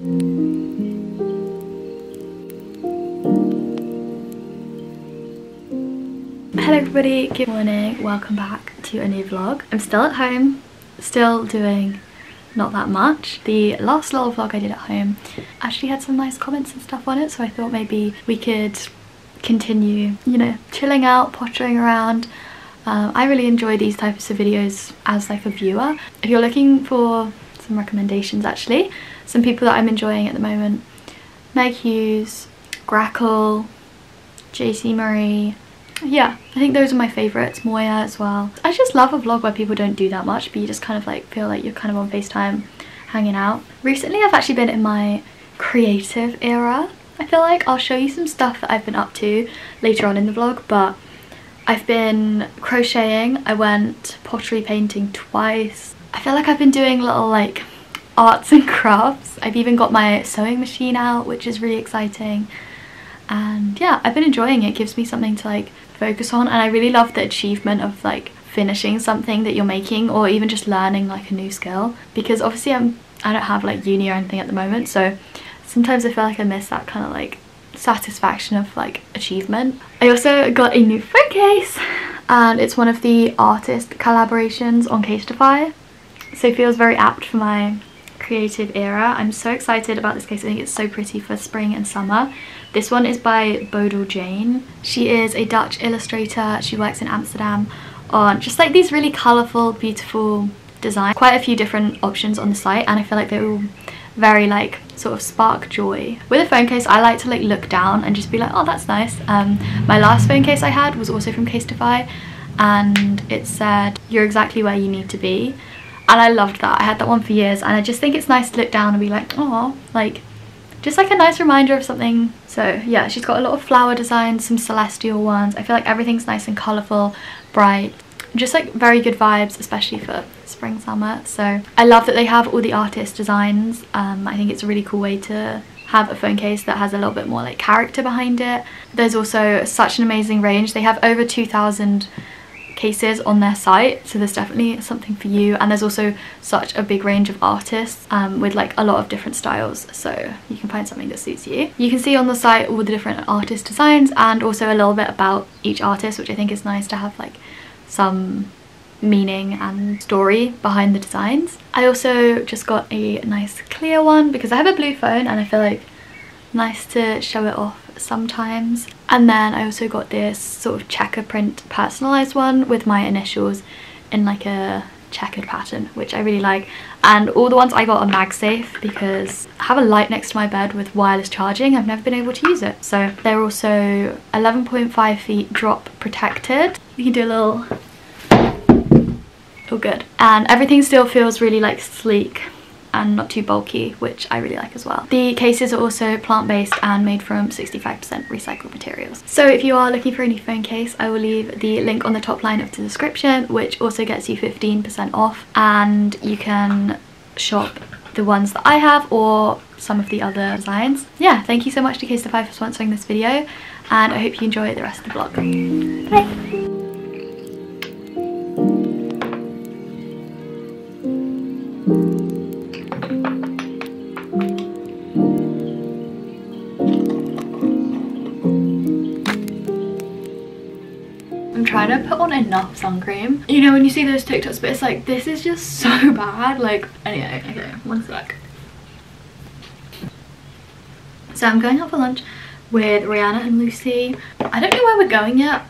Hello everybody, good morning, welcome back to a new vlog. I'm still at home, still doing not that much. The last little vlog I did at home actually had some nice comments and stuff on it, so I thought maybe we could continue, you know, chilling out, pottering around. I really enjoy these types of videos as like a viewer. If you're looking for some recommendations, actually, some people that I'm enjoying at the moment: Meg Hughes, Grackle, JC Marie. Yeah, I think those are my favourites. Moya as well. I just love a vlog where people don't do that much, but you just kind of like feel like you're kind of on FaceTime hanging out. Recently I've actually been in my creative era. I feel like I'll show you some stuff that I've been up to later on in the vlog, but I've been crocheting. I went pottery painting twice. I feel like I've been doing little like arts and crafts. I've even got my sewing machine out, which is really exciting. And yeah, I've been enjoying it. It gives me something to like focus on, and I really love the achievement of like finishing something that you're making, or even just learning like a new skill, because obviously I don't have like uni or anything at the moment, so sometimes I feel like I miss that kind of like satisfaction of like achievement. I also got a new phone case, and it's one of the artist collaborations on Casetify, so it feels very apt for my creative era. I'm so excited about this case. I think it's so pretty for spring and summer. This one is by Bodil Jane. She is a Dutch illustrator. She works in Amsterdam on just like these really colourful, beautiful designs. Quite a few different options on the site, and I feel like they're all very like sort of spark joy. With a phone case, I like to like look down and just be like, oh, that's nice. My last phone case I had was also from Casetify, and it said, you're exactly where you need to be. And I loved that. I had that one for years, and I just think it's nice to look down and be like, oh, like just like a nice reminder of something. So yeah, she's got a lot of flower designs, some celestial ones. I feel like everything's nice and colourful, bright, just like very good vibes, especially for spring, summer. So I love that they have all the artist designs. I think it's a really cool way to have a phone case that has a little bit more like character behind it. There's also such an amazing range. They have over 2,000 cases on their site, so there's definitely something for you. And there's also such a big range of artists with like a lot of different styles, so you can find something that suits you. You can see on the site all the different artist designs and also a little bit about each artist, which I think is nice to have like some meaning and story behind the designs. I also just got a nice clear one because I have a blue phone and I feel like nice to show it off sometimes. And then I also got this sort of checker print personalized one with my initials in like a checkered pattern, which I really like. And all the ones I got are MagSafe because I have a light next to my bed with wireless charging. I've never been able to use it. So they're also 11.5 feet drop protected. You can do a little, oh good. And everything still feels really like sleek and not too bulky, which I really like as well. The cases are also plant-based and made from 65% recycled materials. So if you are looking for a new phone case, I will leave the link on the top line of the description, which also gets you 15% off, and you can shop the ones that I have or some of the other designs. Yeah, thank you so much to Casetify for sponsoring this video, and I hope you enjoy the rest of the vlog. Bye! I'm trying to put on enough sun cream. You know when you see those TikToks, but it's like, this is just so bad. Like, anyway, okay, one sec. So I'm going out for lunch with Rihanna and Lucy. I don't know where we're going yet,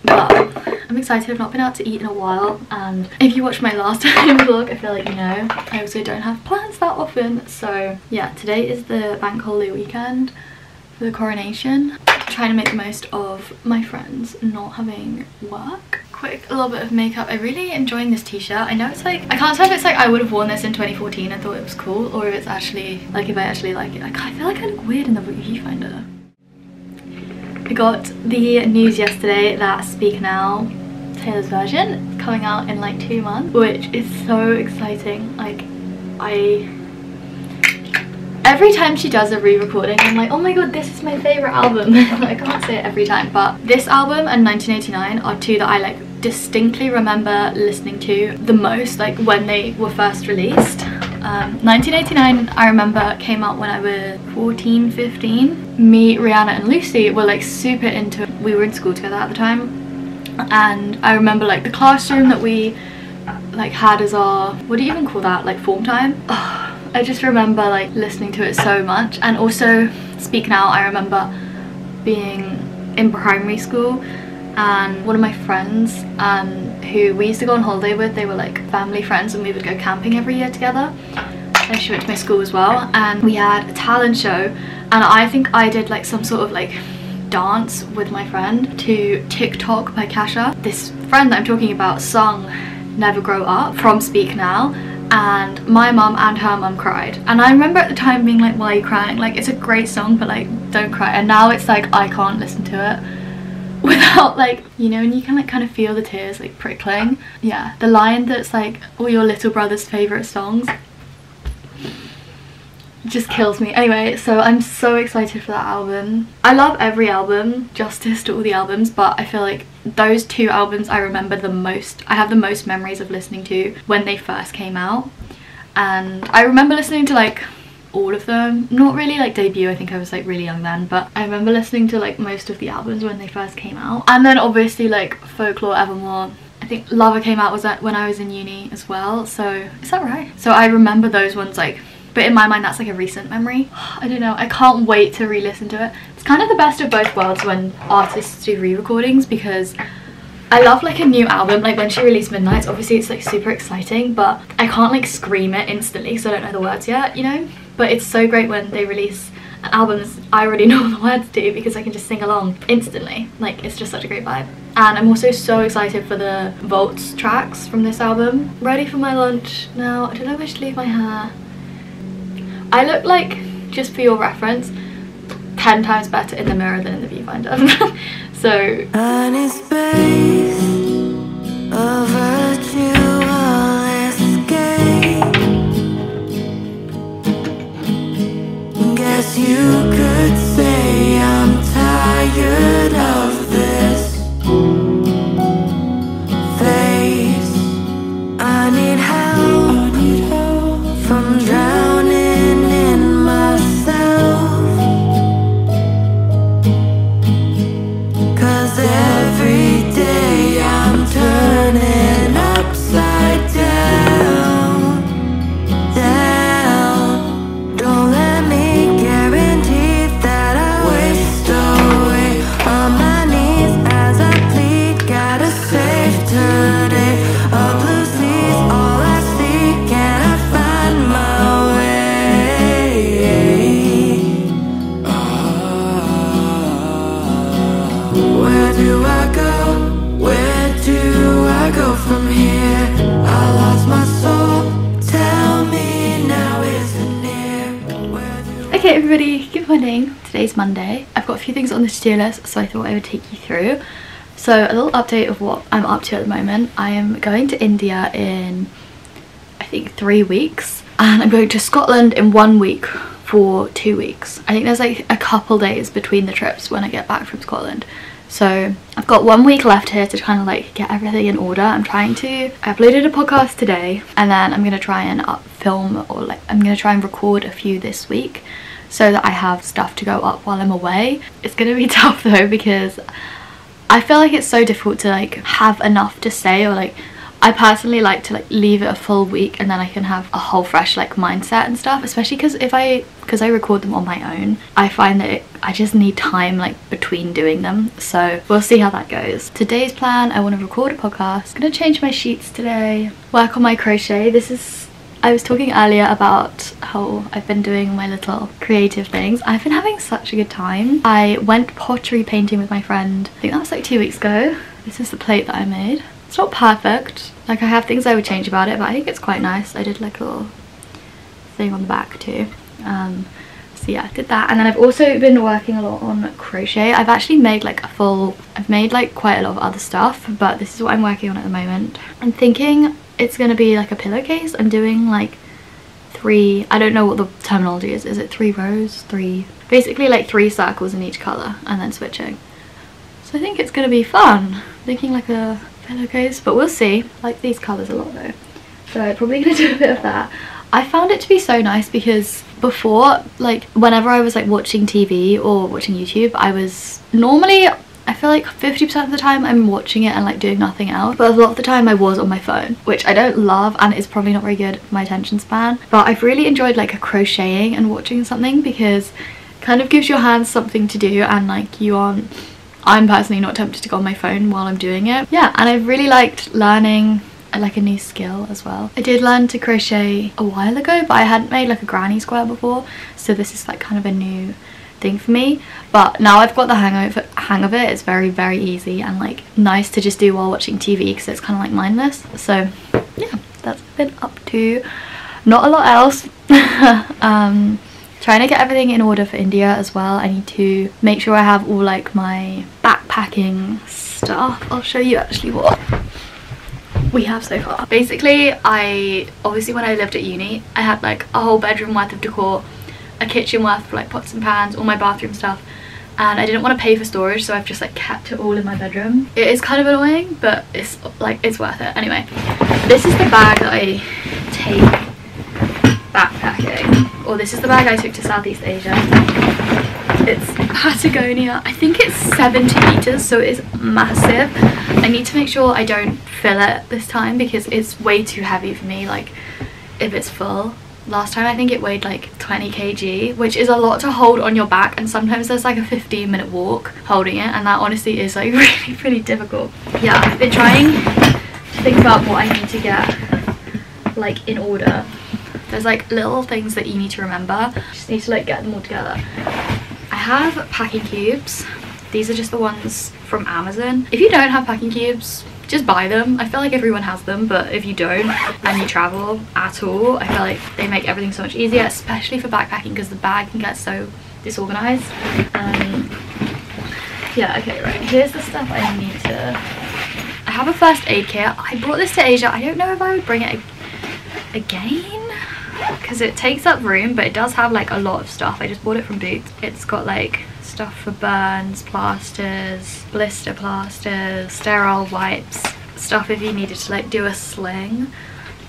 but I'm excited. I've not been out to eat in a while, and if you watched my last time vlog, I feel like you know I also don't have plans that often. So yeah, today is the bank holiday weekend for the coronation. Trying to make the most of my friends not having work. Quick, a little bit of makeup. I'm really enjoying this t-shirt. I know it's like, I can't tell if it's like I would have worn this in 2014 and thought it was cool, or if it's actually like, if I actually like it. I feel like I look weird in the viewfinder. I got the news yesterday that Speak Now, Taylor's version, is coming out in like 2 months, which is so exciting. Like, every time she does a re-recording, I'm like, oh my god, this is my favourite album. I can't say it every time, but this album and 1989 are two that I like distinctly remember listening to the most, like when they were first released. 1989, I remember, came out when I was 14, 15. Me, Rihanna and Lucy were like super into it. We were in school together at the time, and I remember like the classroom that we like had as our, what do you even call that, like form time? Oh, I just remember like listening to it so much. And also Speak Now, I remember being in primary school, and one of my friends who we used to go on holiday with, they were like family friends, and we would go camping every year together, and she went to my school as well, and we had a talent show, and I think I did like some sort of like dance with my friend to TikTok by Kasha. This friend that I'm talking about sung Never Grow Up from Speak Now, and my mum and her mum cried, and I remember at the time being like, why are you crying? Like, it's a great song, but like, don't cry. And now it's like I can't listen to it without like, you know, and you can like kind of feel the tears like prickling. Yeah, the line that's like all your little brother's favourite songs just kills me. Anyway, so I'm so excited for that album. I love every album, justice to all the albums, but I feel like those two albums I remember the most. I have the most memories of listening to when they first came out, and I remember listening to like all of them. Not really like debut, I think I was like really young then, but I remember listening to like most of the albums when they first came out. And then obviously like Folklore, Evermore. I think Lover came out was when I was in uni as well, so is that right? So I remember those ones like, but in my mind that's like a recent memory. I don't know, I can't wait to re-listen to it. It's kind of the best of both worlds when artists do re-recordings, because I love like a new album. Like when she released Midnights, obviously it's like super exciting, but I can't like scream it instantly because I don't know the words yet, you know? But it's so great when they release albums I already know the words to, because I can just sing along instantly. Like, it's just such a great vibe. And I'm also so excited for the Vaults tracks from this album. Ready for my lunch now. I don't know where to leave my hair. I look like, just for your reference, 10 times better in the mirror than in the viewfinder. So I need space, a virtual escape. Guess you could say I'm tired of this phase. I need help from drowning in myself, 'cause every day I'm turning upside down, down. Don't let me guarantee that I waste away on my knees as I plead. Gotta save today. A blue sea's all I see. Can I find my way? Where do I go? Where do I go from here? I lost my soul. Tell me now, is it near? Okay everybody, good morning. Today's Monday. I've got a few things on the to-do list, so I thought I would take you through. So a little update of what I'm up to at the moment. I am going to India in, I think, 3 weeks. And I'm going to Scotland in 1 week for 2 weeks. I think there's like a couple days between the trips when I get back from Scotland. So I've got 1 week left here to kind of like get everything in order. I uploaded a podcast today, and then I'm going to try and film, or like I'm going to try and record a few this week so that I have stuff to go up while I'm away. It's going to be tough though, because I feel like it's so difficult to like have enough to say, or like I personally like to like leave it a full week and then I can have a whole fresh like mindset and stuff, especially because because I record them on my own, I find that I just need time like between doing them. So we'll see how that goes. Today's plan, I want to record a podcast. I'm gonna change my sheets today, work on my crochet. I was talking earlier about how I've been doing my little creative things. I've been having such a good time. I went pottery painting with my friend, I think that was like 2 weeks ago. This is the plate that I made. It's not perfect, like I have things I would change about it, but I think it's quite nice. I did like a little thing on the back too. So yeah, I did that. And then I've also been working a lot on crochet. I've actually made like I've made like quite a lot of other stuff, but this is what I'm working on at the moment. I'm thinking it's gonna be like a pillowcase. I'm doing like 3, I don't know what the terminology is it 3 rows? Basically like 3 circles in each colour and then switching. So I think it's gonna be fun. I'm thinking like a pillowcase, but we'll see. I like these colours a lot though, so I'm probably gonna do a bit of that. I found it to be so nice because before, like whenever I was like watching TV or watching YouTube, I was normally, I feel like 50% of the time I'm watching it and like doing nothing else, but a lot of the time I was on my phone, which I don't love and is probably not very good for my attention span. But I've really enjoyed like crocheting and watching something because it kind of gives your hands something to do, and like I'm personally not tempted to go on my phone while I'm doing it. Yeah, and I've really liked learning like a new skill as well. I did learn to crochet a while ago, but I hadn't made like a granny square before, so this is like kind of a new thing for me. But now I've got the hang of it. It's very, very easy and like nice to just do while watching TV because it's kind of like mindless. So yeah, that's been up to. Not a lot else. Trying to get everything in order for India as well. I need to make sure I have all like my backpacking stuff. I'll show you actually what we have so far. Basically, obviously when I lived at uni, I had like a whole bedroom worth of decor, a kitchen worth of like pots and pans, all my bathroom stuff, and I didn't want to pay for storage, so I've just like kept it all in my bedroom. It is kind of annoying, but it's like it's worth it. Anyway, this is the bag that I take backpacking, or this is the bag I took to Southeast Asia. It's Patagonia. I think it's 70 meters, so it is massive. I need to make sure I don't fill it this time because it's way too heavy for me, like if it's full. Last time I think it weighed like 20 kg, which is a lot to hold on your back, and sometimes there's like a 15-minute walk holding it, and that honestly is like really, really difficult. Yeah, I've been trying to think about what I need to get like in order. There's like little things that you need to remember. Just need to like get them all together. I have packing cubes. These are just the ones from Amazon. If you don't have packing cubes, just buy them. I feel like everyone has them, but if you don't and you travel at all, I feel like they make everything so much easier, especially for backpacking because the bag can get so disorganized. Yeah, okay, right. Here's the stuff I need to. I have a first aid kit. I brought this to Asia. I don't know if I would bring it again because it takes up room, but it does have like a lot of stuff. I just bought it from Boots. It's got like stuff for burns, plasters, blister plasters, sterile wipes, stuff if you needed to like do a sling,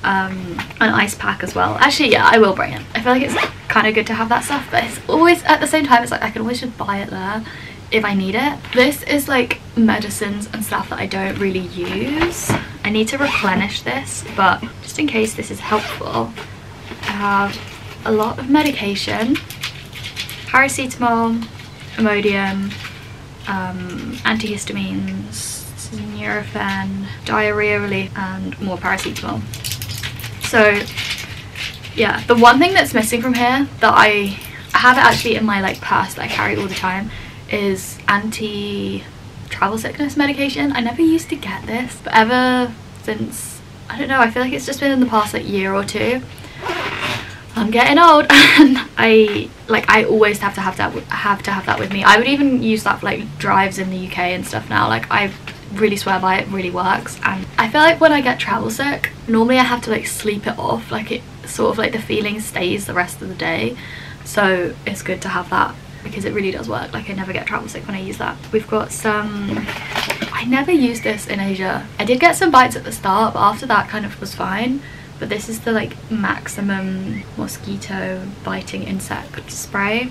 an ice pack as well. Actually, yeah, I will bring it. I feel like it's kind of good to have that stuff, but it's always at the same time, it's like I can always just buy it there if I need it. This is like medicines and stuff that I don't really use. I need to replenish this, but just in case this is helpful, I have a lot of medication, paracetamol, Imodium, antihistamines, Nurofen, diarrhea relief, and more paracetamol. So yeah, the one thing that's missing from here that I have it actually in my like purse that I carry all the time is anti-travel sickness medication. I never used to get this, but ever since, I don't know, I feel like it's just been in the past like year or two. I'm getting old and I always have to have that with me. I would even use that for like drives in the UK and stuff now. Like I really swear by it, really works. And I feel like when I get travel sick, normally I have to like sleep it off, like it sort of like the feeling stays the rest of the day. So it's good to have that because it really does work. Like I never get travel sick when I use that. We've got some, I never used this in Asia. I did get some bites at the start, but after that kind of was fine. But this is the like maximum mosquito biting insect spray.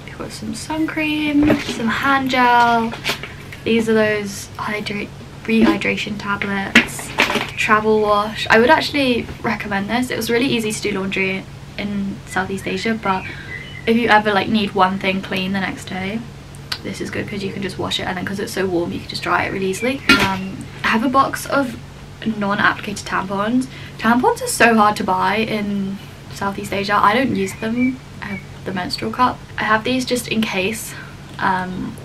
We've got some sun cream, some hand gel. These are those rehydration tablets, travel wash. I would actually recommend this. It was really easy to do laundry in Southeast Asia, but if you ever like need one thing clean the next day, this is good because you can just wash it, and then because it's so warm you can just dry it really easily. I have a box of non-applicator tampons. Tampons are so hard to buy in Southeast Asia. I don't use them. I have the menstrual cup. I have these just in case.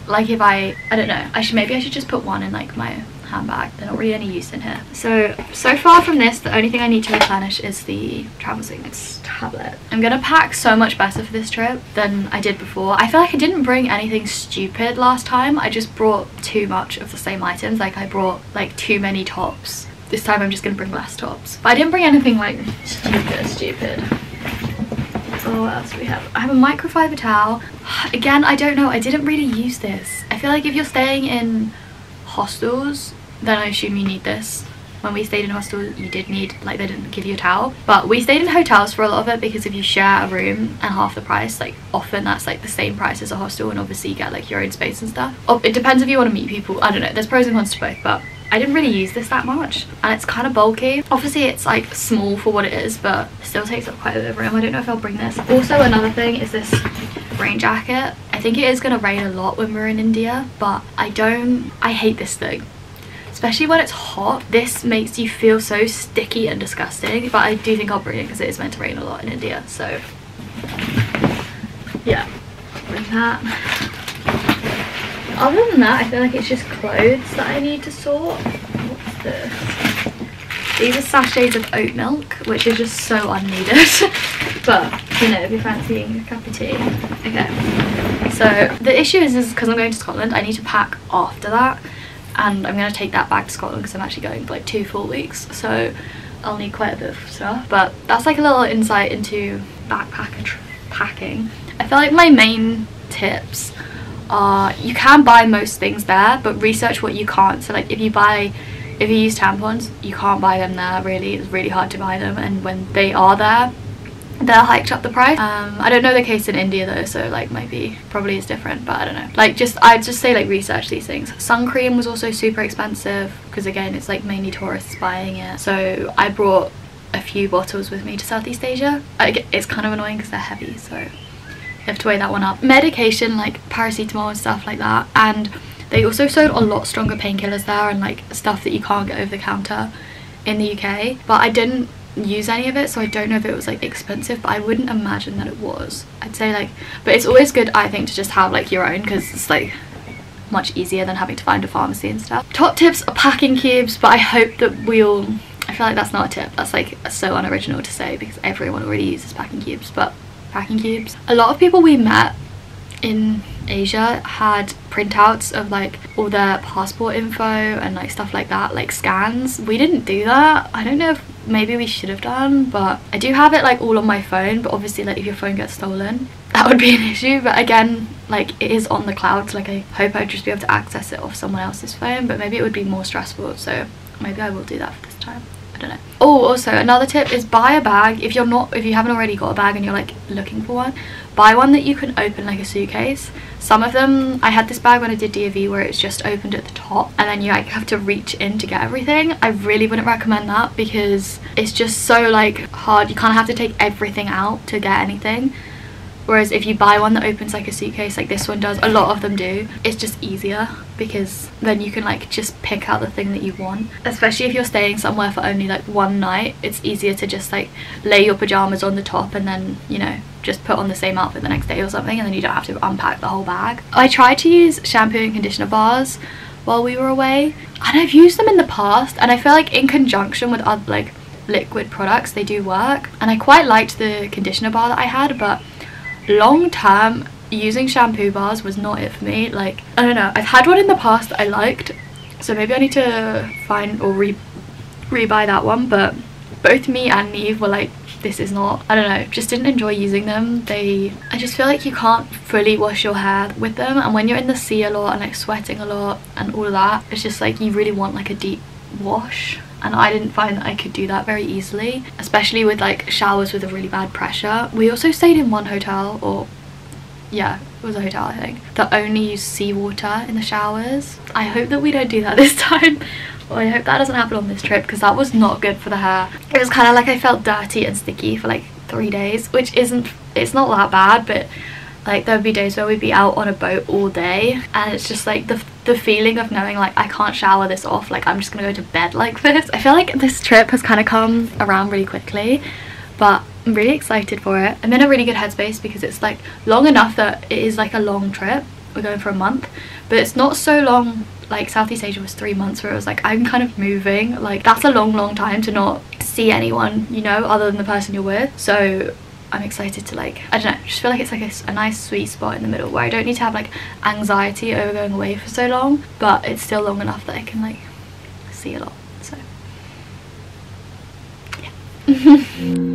Like if I don't know, maybe I should just put one in like my handbag. They're not really any use in here. So far from this, the only thing I need to replenish is the travel sickness tablet. I'm gonna pack so much better for this trip than I did before. I feel like I didn't bring anything stupid last time. I just brought too much of the same items. Like I brought like too many tops. This time I'm just gonna bring less tops. But I didn't bring anything like stupid. Oh, what else do we have? I have a microfiber towel. Again, I don't know, I didn't really use this. I feel like if you're staying in hostels, then I assume you need this. when we stayed in hostel you did need, like, they didn't give you a towel, but we stayed in hotels for a lot of it because if you share a room and half the price, like often that's like the same price as a hostel, and obviously you get like your own space and stuff. Oh, it depends if you want to meet people, I don't know, there's pros and cons to both, but I didn't really use this that much, and it's kind of bulky. Obviously it's like small for what it is, but it still takes up quite a bit of room. I don't know if I'll bring this. Also another thing is this rain jacket. I think it is going to rain a lot when we're in India, but I hate this thing, especially when it's hot. This makes you feel so sticky and disgusting, but I do think I'll bring it because it is meant to rain a lot in India, so yeah, bring that. Other than that, I feel like it's just clothes that I need to sort. What's this? These are sachets of oat milk, which is just so unneeded. But, you know, if you're fancying a cup of tea. Okay. So, the issue is because I'm going to Scotland, I need to pack after that. And I'm going to take that back to Scotland because I'm actually going for like 2 full weeks. So, I'll need quite a bit of stuff. But that's like a little insight into backpack packing. I feel like my main tips are, you can buy most things there, but research what you can't. So like if you use tampons, you can't buy them there really. It's really hard to buy them, and when they are there, they're hiked up the price. I don't know the case in India though, so like probably is different, but I don't know. Like I'd just say like research these things. Sun cream was also super expensive because again it's like mainly tourists buying it, so I brought a few bottles with me to Southeast Asia. It's kind of annoying because they're heavy, so you have to weigh that one up. Medication like paracetamol and stuff like that, and they also sold a lot stronger painkillers there and like stuff that you can't get over the counter in the UK, but I didn't use any of it, so I don't know if it was like expensive, but I wouldn't imagine that it was. I'd say like, but it's always good I think to just have like your own because it's like much easier than having to find a pharmacy and stuff. Top tips are packing cubes, but I hope that I feel like that's not a tip, that's like so unoriginal to say because everyone already uses packing cubes, but packing cubes. A lot of people we met in Asia had printouts of like all their passport info and like stuff like that, like scans. We didn't do that. I don't know if maybe we should have done, but I do have it like all on my phone, but obviously like if your phone gets stolen that would be an issue, but again like it is on the cloud, so like I hope I'd just be able to access it off someone else's phone, but maybe it would be more stressful, so maybe I will do that for this time. I don't know. Oh, also another tip is buy a bag. If you haven't already got a bag and you're like looking for one, buy one that you can open like a suitcase. Some of them, I had this bag when I did DAV where it's just opened at the top and then you like have to reach in to get everything. I really wouldn't recommend that because it's just so like hard. You kind of have to take everything out to get anything. Whereas if you buy one that opens like a suitcase like this one does, a lot of them do, it's just easier because then you can like just pick out the thing that you want. Especially if you're staying somewhere for only like one night, it's easier to just like lay your pajamas on the top and then, you know, just put on the same outfit the next day or something, and then you don't have to unpack the whole bag. I tried to use shampoo and conditioner bars while we were away, and I've used them in the past, and I feel like in conjunction with other like liquid products they do work, and I quite liked the conditioner bar that I had, but long term using shampoo bars was not it for me. Like I don't know, I've had one in the past that I liked, so maybe I need to find or rebuy that one, but both me and Neve were like, this is not, I don't know, just didn't enjoy using them. I just feel like you can't fully wash your hair with them, and when you're in the sea a lot and like sweating a lot and all of that, it's just like you really want like a deep wash, and I didn't find that I could do that very easily, especially with like showers with a really bad pressure. We also stayed in one hotel, or yeah, it was a hotel I think, that only used seawater in the showers. I hope that we don't do that this time. Well, I hope that doesn't happen on this trip because that was not good for the hair. It was kind of like I felt dirty and sticky for like 3 days, which it's not that bad, but like there would be days where we'd be out on a boat all day and it's just like the feeling of knowing like I can't shower this off, like I'm just gonna go to bed like this. I feel like this trip has kind of come around really quickly, but I'm really excited for it. I'm in a really good headspace because it's like long enough that it is like a long trip. We're going for a month, but it's not so long. Like Southeast Asia was 3 months where it was like I'm kind of moving, like that's a long time to not see anyone, you know, other than the person you're with. So I'm excited to like, I don't know, just feel like it's like a nice sweet spot in the middle where I don't need to have like anxiety over going away for so long, but it's still long enough that I can like see a lot, so yeah.